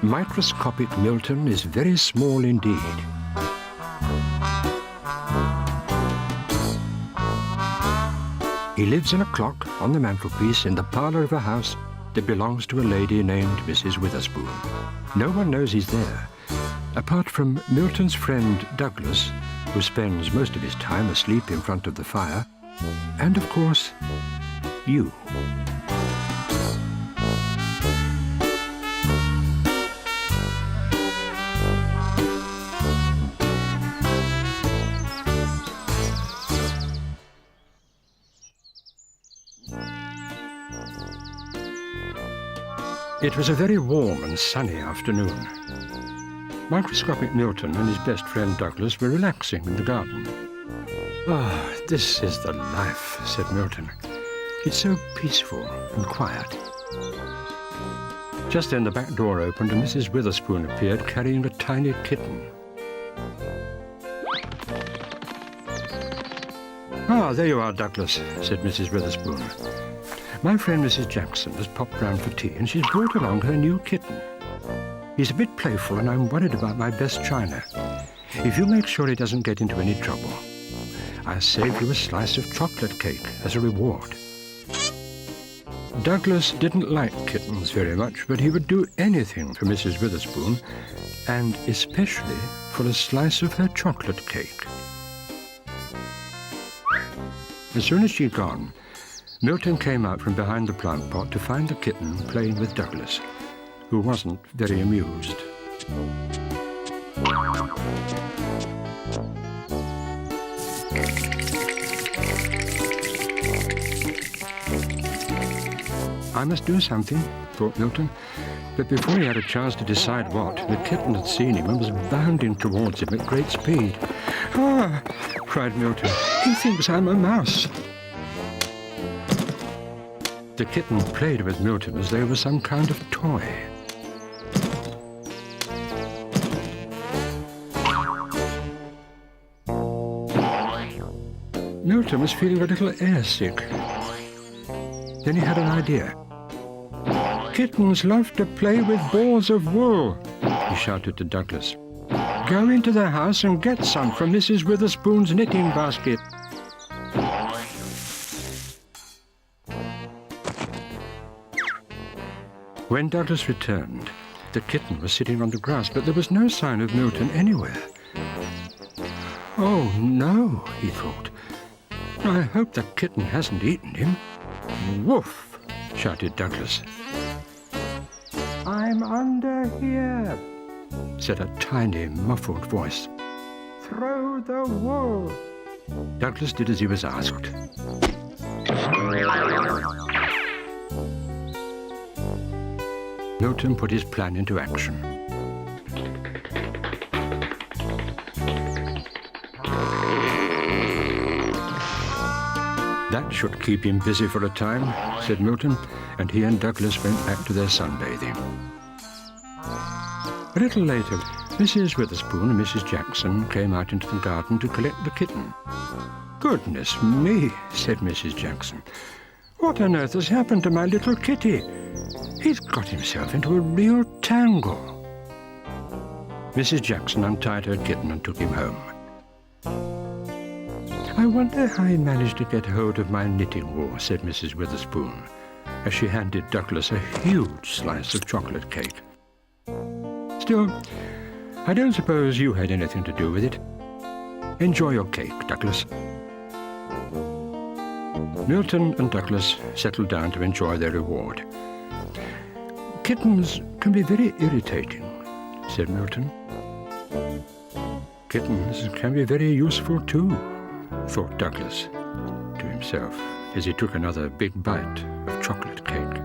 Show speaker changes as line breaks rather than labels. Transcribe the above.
Microscopic Milton is very small indeed. He lives in a clock on the mantelpiece in the parlour of a house that belongs to a lady named Mrs. Witherspoon. No one knows he's there, apart from Milton's friend Douglas, who spends most of his time asleep in front of the fire, and of course, you. It was a very warm and sunny afternoon. Microscopic Milton and his best friend Douglas were relaxing in the garden. "Ah, this is the life," said Milton. "It's so peaceful and quiet." Just then the back door opened and Mrs. Witherspoon appeared carrying a tiny kitten. "Ah, there you are, Douglas," said Mrs. Witherspoon. "My friend Mrs. Jackson has popped round for tea and she's brought along her new kitten. He's a bit playful and I'm worried about my best china. If you make sure he doesn't get into any trouble, I'll save you a slice of chocolate cake as a reward." Douglas didn't like kittens very much, but he would do anything for Mrs. Witherspoon, and especially for a slice of her chocolate cake. As soon as she'd gone, Milton came out from behind the plant pot to find the kitten playing with Douglas, who wasn't very amused. I must do something, thought Milton, but before he had a chance to decide what, the kitten had seen him and was bounding towards him at great speed. "Ah!" cried Milton. "He thinks I'm a mouse." The kitten played with Milton as though it was some kind of toy. Milton was feeling a little airsick. Then he had an idea. "Kittens love to play with balls of wool," he shouted to Douglas. "Go into the house and get some from Mrs. Witherspoon's knitting basket." When Douglas returned, the kitten was sitting on the grass, but there was no sign of Milton anywhere. "Oh, no," he thought. "I hope the kitten hasn't eaten him." "Woof!" shouted Douglas. "I'm under here," said a tiny, muffled voice. "Throw the wool." Douglas did as he was asked. Milton put his plan into action. "That should keep him busy for a time," said Milton, and he and Douglas went back to their sunbathing. A little later, Mrs. Witherspoon and Mrs. Jackson came out into the garden to collect the kitten. "Goodness me," said Mrs. Jackson. "What on earth has happened to my little kitty? He's got himself into a real tangle." Mrs. Jackson untied her kitten and took him home. "I wonder how he managed to get hold of my knitting wool," said Mrs. Witherspoon, as she handed Douglas a huge slice of chocolate cake. "Still, I don't suppose you had anything to do with it. Enjoy your cake, Douglas." Milton and Douglas settled down to enjoy their reward. "Kittens can be very irritating," said Milton. "Kittens can be very useful too," thought Douglas to himself as he took another big bite of chocolate cake.